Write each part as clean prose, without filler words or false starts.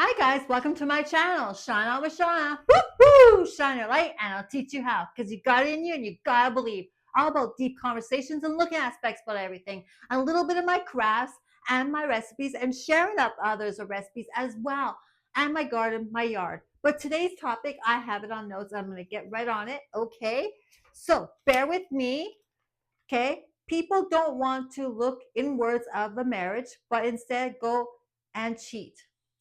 Hi guys, welcome to my channel, Shine On with Shauna. Woo-hoo! Shine your light and I'll teach you how, because you got it in you and you gotta believe. All about deep conversations and looking at aspects about everything. A little bit of my crafts and my recipes and sharing up others' recipes as well. And my garden, my yard. But today's topic, I have it on notes. I'm gonna get right on it, okay? So bear with me, okay? People don't want to look inwards of the marriage, but instead go and cheat.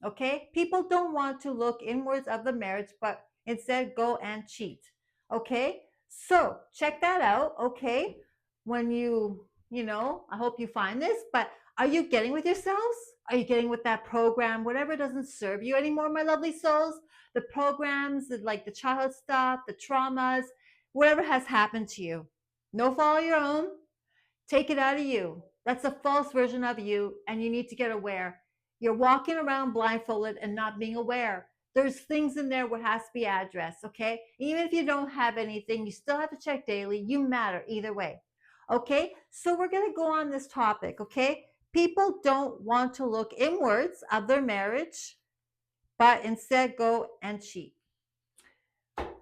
Okay? People don't want to look inwards of the marriage, but instead go and cheat. Okay? So check that out. Okay? When I hope you find this, but are you getting with yourselves? Are you getting with that program? Whatever doesn't serve you anymore, my lovely souls. The programs, like the childhood stuff, the traumas, whatever has happened to you. No fault of your own. Take it out of you. That's a false version of you, and you need to get aware. You're walking around blindfolded and not being aware. There's things in there what has to be addressed, okay? Even if you don't have anything, you still have to check daily. You matter either way, okay? So we're going to go on this topic, okay? People don't want to look inwards of their marriage, but instead go and cheat.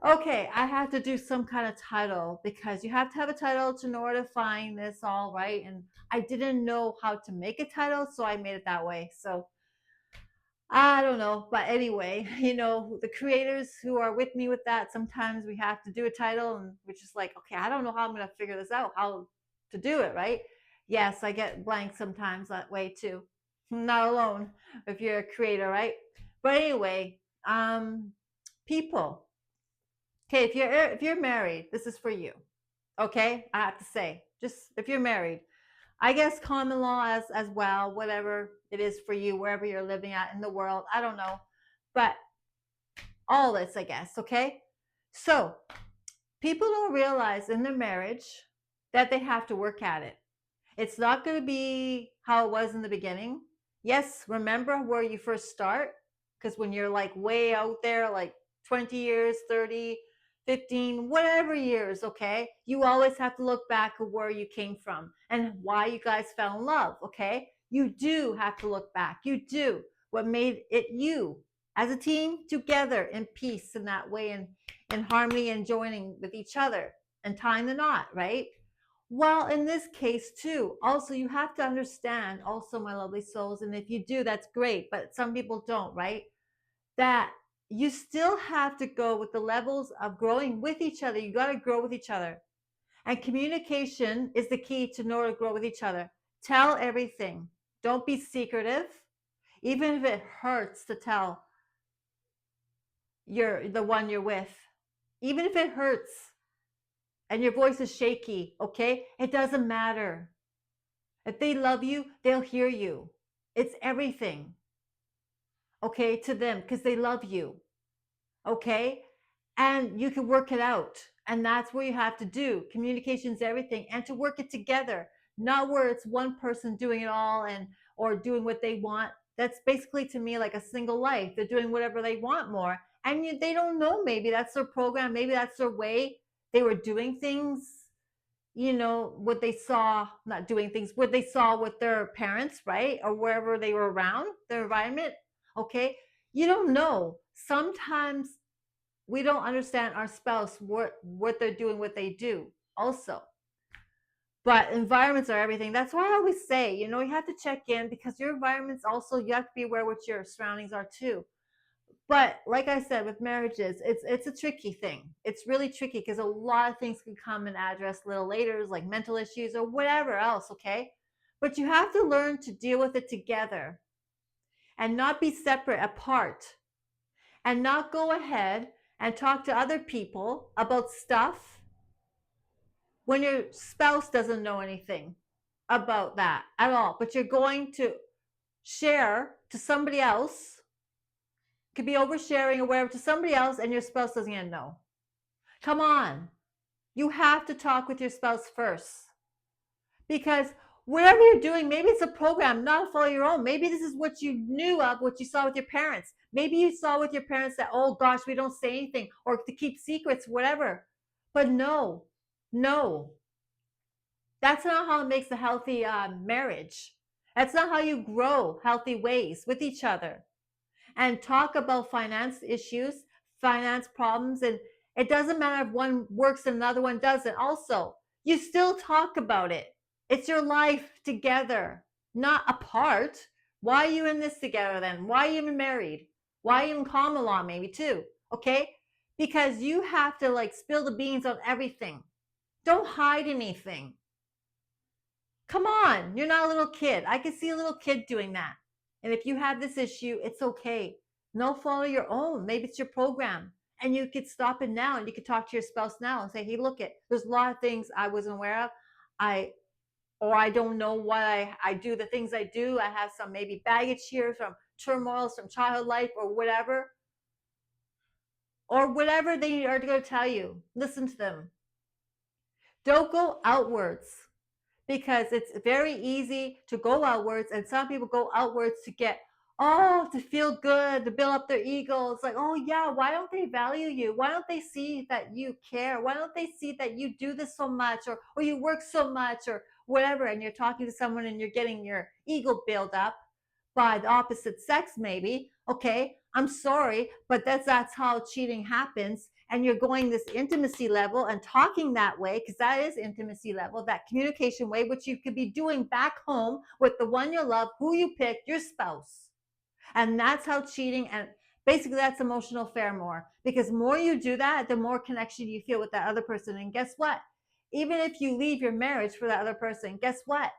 Okay, I have to do some kind of title because you have to have a title in order to find this all right. And I didn't know how to make a title, so I made it that way. So I don't know. But anyway, the creators who are with me with that, sometimes we have to do a title and we're just like, okay, I don't know how I'm going to figure this out, how to do it, right? Yes, I get blank sometimes that way too. I'm not alone if you're a creator, right? But anyway, people. Okay, if you're married, this is for you. Okay, I have to say, just if you're married, I guess common law as well, whatever it is for you, wherever you're living at in the world, I don't know, but all this, I guess. Okay, so people don't realize in their marriage that they have to work at it. It's not going to be how it was in the beginning. Yes, remember where you first start, because when you're like way out there, like 20 years, 30, 15, whatever years, okay, you always have to look back at where you came from and why you guys fell in love, okay? You do have to look back. You do. What made it you as a team together in peace in that way and in harmony and joining with each other and tying the knot, right? Well, in this case too, also you have to understand also, my lovely souls, and if you do, that's great, but some people don't, right? That you still have to go with the levels of growing with each other. You got to grow with each other. And communication is the key to know how to grow with each other. Tell everything. Don't be secretive, even if it hurts to tell the one you're with. Even if it hurts and your voice is shaky, okay? It doesn't matter. If they love you, they'll hear you. It's everything, okay, to them because they love you, okay? And you can work it out. And that's what you have to do. Communication is everything. And to work it together, not where it's one person doing it all and or doing what they want. That's basically to me like a single life. They're doing whatever they want more. And they don't know, maybe that's their program, maybe that's their way. They were doing things, what they saw, not doing things, what they saw with their parents, right? Or wherever they were around, their environment. Okay. You don't know. Sometimes we don't understand our spouse, what they're doing, what they do also. But environments are everything. That's why I always say, you have to check in because your environments also, you have to be aware what your surroundings are too. But like I said, with marriages, it's a tricky thing. It's really tricky because a lot of things can come and address a little later, like mental issues or whatever else, okay? But you have to learn to deal with it together and not be separate apart and not go ahead and talk to other people about stuff when your spouse doesn't know anything about that at all. But you're going to share to somebody else, could be oversharing or whatever, to somebody else, and your spouse doesn't even know. Come on. You have to talk with your spouse first. Because whatever you're doing, maybe it's a program, not a fault of your own. Maybe this is what you knew of, what you saw with your parents. Maybe you saw with your parents that, oh gosh, we don't say anything, or to keep secrets, whatever. But no, no. That's not how it makes a healthy marriage. That's not how you grow healthy ways with each other. and talk about finance issues, finance problems. And it doesn't matter if one works and another one doesn't. Also, you still talk about it. It's your life together, not apart. Why are you in this together then? Why are you even married? Why are you in common law maybe too? Okay? Because you have to like spill the beans on everything. Don't hide anything. Come on, you're not a little kid. I can see a little kid doing that. And if you have this issue, it's okay. No fault of your own. Maybe it's your program. And you could stop it now and you could talk to your spouse now and say, hey, look it, there's a lot of things I wasn't aware of. I don't know why I do the things I do. I have some maybe baggage here from turmoils from childhood life or whatever. Or whatever they are going to tell you. Listen to them. Don't go outwards, because it's very easy to go outwards, and some people go outwards to get, to feel good, to build up their ego. It's like, oh yeah, why don't they value you? Why don't they see that you care? Why don't they see that you do this so much, or you work so much, or whatever? And you're talking to someone and you're getting your ego built up by the opposite sex, maybe. Okay, I'm sorry, but that's how cheating happens. And you're going this intimacy level and talking that way, because that is intimacy level, that communication way, which you could be doing back home with the one you love, who you pick, your spouse. And that's how cheating, and basically that's emotional fair more, because more you do that, the more connection you feel with that other person. And guess what? Even if you leave your marriage for that other person, guess what?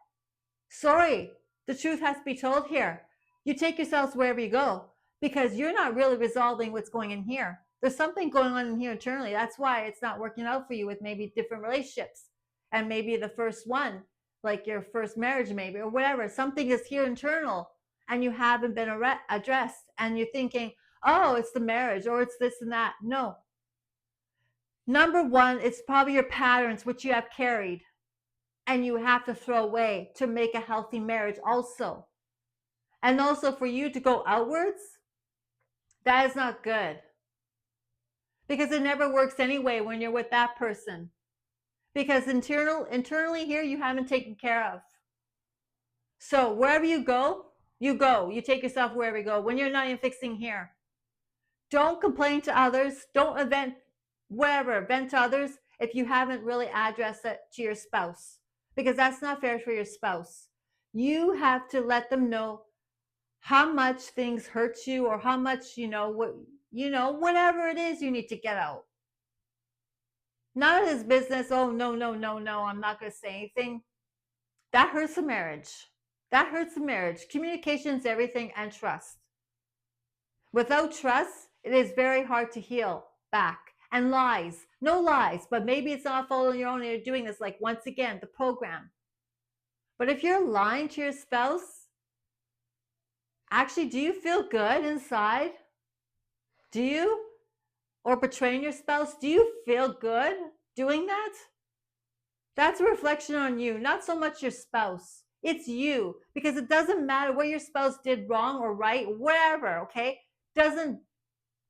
Sorry, the truth has to be told here. You take yourselves wherever you go, because you're not really resolving what's going in here. There's something going on in here internally. That's why it's not working out for you with maybe different relationships. And maybe the first one, like your first marriage, maybe, or whatever, something is here internal and you haven't been addressed. And you're thinking, oh, it's the marriage or it's this and that. No. Number one, it's probably your patterns, which you have carried and you have to throw away to make a healthy marriage also. And also for you to go outwards, that is not good. Because it never works anyway when you're with that person. Because internally here, you haven't taken care of. So wherever you go. You take yourself wherever you go. When you're not even fixing here. Don't complain to others. Don't vent to others if you haven't really addressed it to your spouse. Because that's not fair for your spouse. You have to let them know how much things hurt you, or how much, whatever it is you need to get out. None of his business. Oh, no, I'm not going to say anything. That hurts a marriage. Communication is everything, and trust. Without trust, it is very hard to heal back. And lies. No lies, but maybe it's not following your own and you're doing this, like, once again, the program. But if you're lying to your spouse, actually, do you feel good inside? Do you? Or betraying your spouse, do you feel good doing that? That's a reflection on you, not so much your spouse. It's you, because it doesn't matter what your spouse did wrong or right, whatever, okay? Doesn't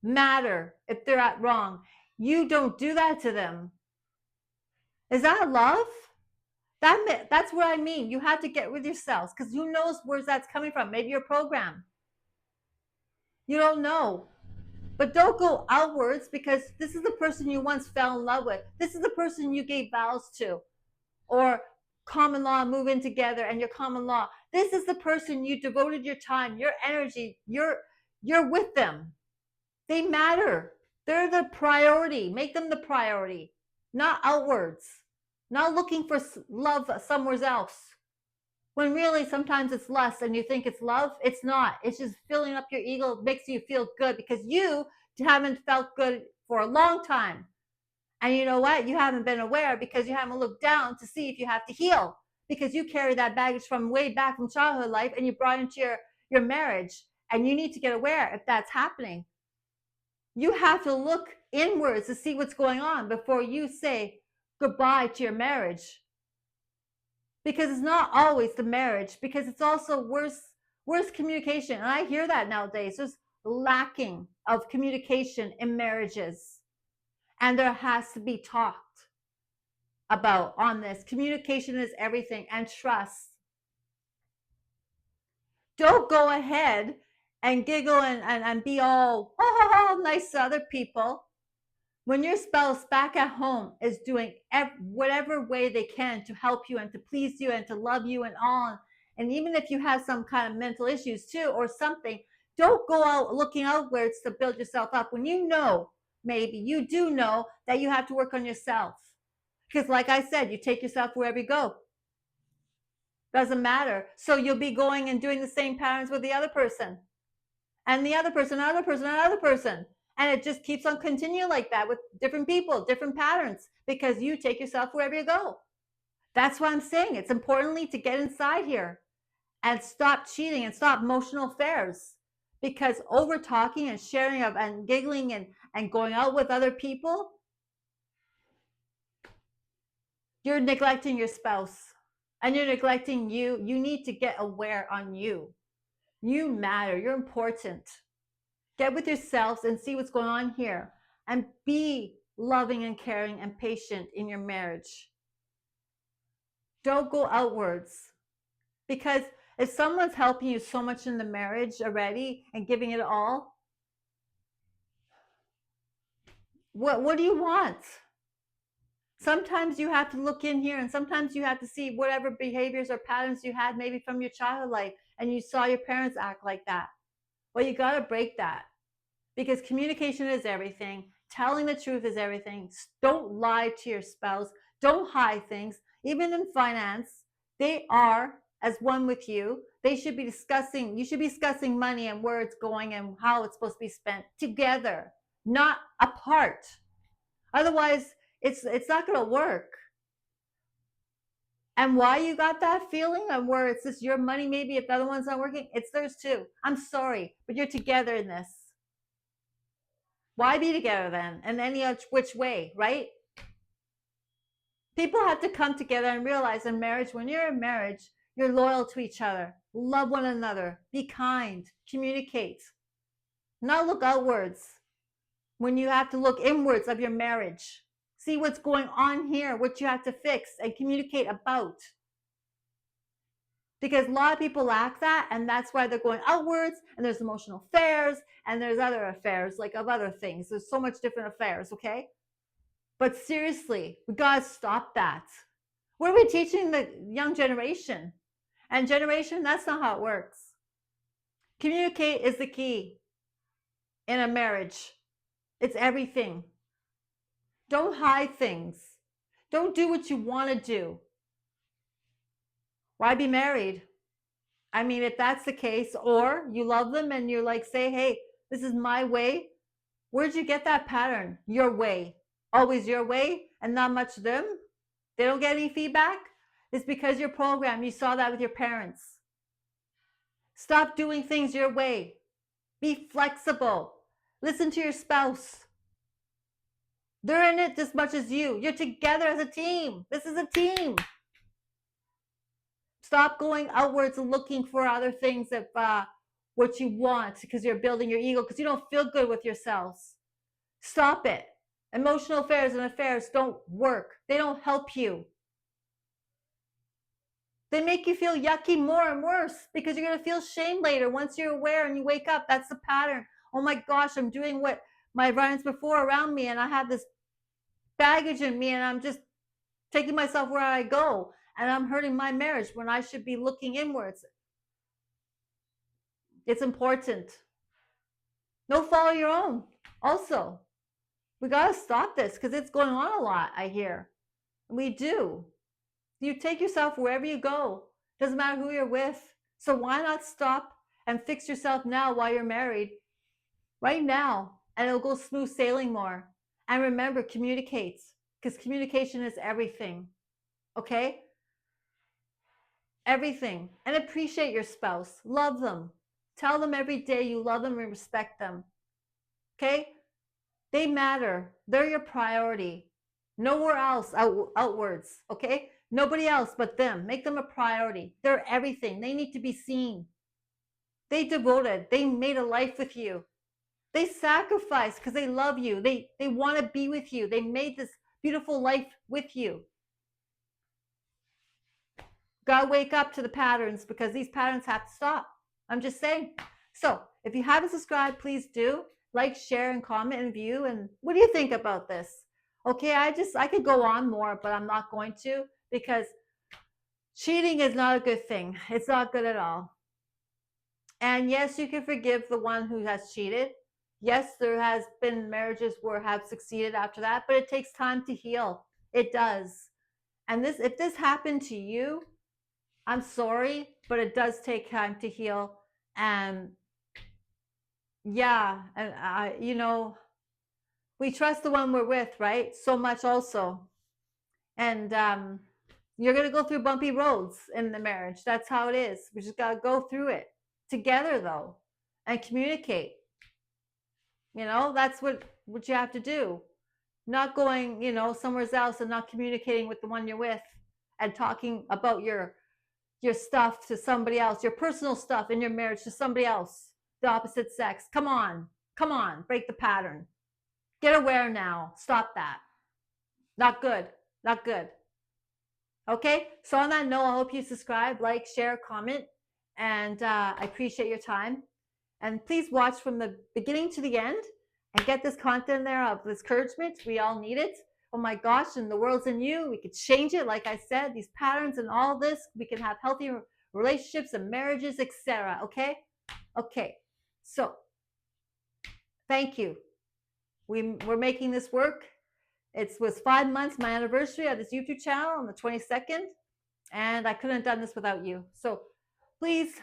matter if they're at wrong. You don't do that to them. Is that love? That's what I mean. You have to get with yourselves, because who knows where that's coming from? Maybe your program. You don't know. But don't go outwards, because this is the person you once fell in love with. This is the person you gave vows to. Or common law, move in together, and your common law. This is the person you devoted your time, your energy. You're with them. They matter. They're the priority. Make them the priority, not outwards. Not looking for love somewhere else. When really sometimes it's lust and you think it's love. It's not. It's just filling up your ego. It makes you feel good because you haven't felt good for a long time. And you know what? You haven't been aware because you haven't looked down to see if you have to heal, because you carry that baggage from way back from childhood life and you brought into your marriage, and you need to get aware if that's happening. You have to look inwards to see what's going on before you say goodbye to your marriage. Because it's not always the marriage, because it's also worse communication. And I hear that nowadays. There's lacking of communication in marriages. And there has to be talked about on this. Communication is everything, and trust. Don't go ahead and giggle and be all nice to other people, when your spouse back at home is doing whatever way they can to help you and to please you and to love you and all, and even if you have some kind of mental issues too or something, don't go out looking outwards to build yourself up when you know, maybe you do know that you have to work on yourself. Because like I said, you take yourself wherever you go. Doesn't matter. So you'll be going and doing the same patterns with the other person and the other person, another person, another person. And it just keeps on continuing like that with different people, different patterns, because you take yourself wherever you go. That's why I'm saying it's importantly to get inside here and stop cheating and stop emotional affairs. Because over talking and sharing of and giggling and going out with other people, you're neglecting your spouse and you're neglecting you. You need to get aware on you. You matter. You're important. Get with yourselves and see what's going on here and be loving and caring and patient in your marriage. Don't go outwards, because if someone's helping you so much in the marriage already and giving it all, what do you want? Sometimes you have to look in here and sometimes you have to see whatever behaviors or patterns you had maybe from your child life and you saw your parents act like that. Well, you got to break that, because communication is everything. Telling the truth is everything. Don't lie to your spouse. Don't hide things. Even in finance, they are as one with you. They should be discussing, you should be discussing money and where it's going and how it's supposed to be spent together, not apart. Otherwise, it's not going to work. And why you got that feeling and where it's just your money, maybe if the other one's not working, it's theirs too. I'm sorry, but you're together in this. Why be together then? In any which way, right? People have to come together and realize in marriage, when you're in marriage, you're loyal to each other, love one another, be kind, communicate. Not look outwards when you have to look inwards of your marriage. See what's going on here, what you have to fix and communicate about. Because a lot of people lack that, and that's why they're going outwards, and there's emotional affairs, and there's other affairs, like of other things. There's so much different affairs, okay? But seriously, we gotta stop that. What are we teaching the young generation? And generation, that's not how it works. Communicate is the key in a marriage. It's everything. Don't hide things. Don't do what you want to do. Why be married? I mean, if that's the case, or you love them and you're like, say, hey, this is my way. Where'd you get that pattern? Your way. Always your way and not much them? They don't get any feedback? It's because you're programmed. You saw that with your parents. Stop doing things your way. Be flexible. Listen to your spouse. They're in it just as much as you. You're together as a team. This is a team. Stop going outwards and looking for other things of what you want because you're building your ego, because you don't feel good with yourselves. Stop it. Emotional affairs and affairs don't work. They don't help you. They make you feel yucky more and worse, because you're going to feel shame later once you're aware and you wake up. That's the pattern. Oh my gosh, I'm doing what my environments before around me, and I have this baggage in me, and I'm just taking myself where I go, and I'm hurting my marriage when I should be looking inwards. It's important. No follow your own. Also, we got to stop this because it's going on a lot, I hear. We do. You take yourself wherever you go. Doesn't matter who you're with. So why not stop and fix yourself now while you're married? Right now. And it'll go smooth sailing more. And remember, communicate. Because communication is everything. Okay? Everything. And appreciate your spouse. Love them. Tell them every day you love them and respect them. Okay? They matter. They're your priority. Nowhere else outwards. Okay? Nobody else but them. Make them a priority. They're everything. They need to be seen. They devoted. They made a life with you. They sacrificed because they love you. They want to be with you. They made this beautiful life with you. Gotta wake up to the patterns, because these patterns have to stop. I'm just saying. So If you haven't subscribed, please do. Like, share, and comment and view. And what do you think about this? Okay, I could go on more, but I'm not going to, because cheating is not a good thing. It's not good at all. And yes, you can forgive the one who has cheated. Yes, there has been marriages where have succeeded after that, but it takes time to heal. It does. And if this happened to you, I'm sorry, but it does take time to heal. And yeah, and we trust the one we're with, right? So much also. And you're going to go through bumpy roads in the marriage. That's how it is. We just got to go through it together, though, and communicate. That's what you have to do. Not going, somewhere else and not communicating with the one you're with and talking about your stuff to somebody else, your personal stuff in your marriage to somebody else, the opposite sex. Come on, break the pattern. Get aware now. Stop that. Not good. Not good. Okay, so on that note, I hope you subscribe, like, share, comment, and I appreciate your time. And please watch from the beginning to the end and get this content there of this encouragement. We all need it. Oh my gosh, and the world's in you. We could change it. Like I said, these patterns and all this, we can have healthy relationships and marriages, etc. Okay? Okay. So, thank you. We're making this work. It was 5 months, my anniversary of this YouTube channel on the 22nd, and I couldn't have done this without you. So please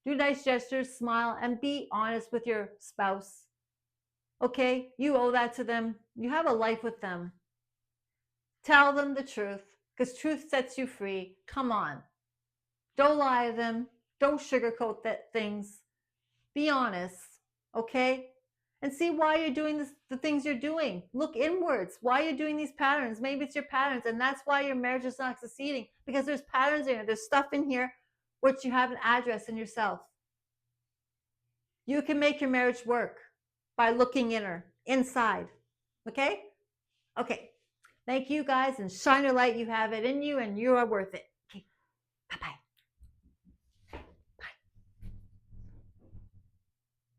do nice gestures, smile, and be honest with your spouse. Okay? You owe that to them. You have a life with them. Tell them the truth, because truth sets you free. Come on. Don't lie to them. Don't sugarcoat things. Be honest. Okay? And see why you're doing the things you're doing. Look inwards. Why you're doing these patterns. Maybe it's your patterns, and that's why your marriage is not succeeding, because there's patterns in here. There's stuff in here which you haven't addressed in yourself. You can make your marriage work by looking inside. Okay? Okay. Thank you guys, and shine your light. You have it in you, and you are worth it. Okay. Bye-bye.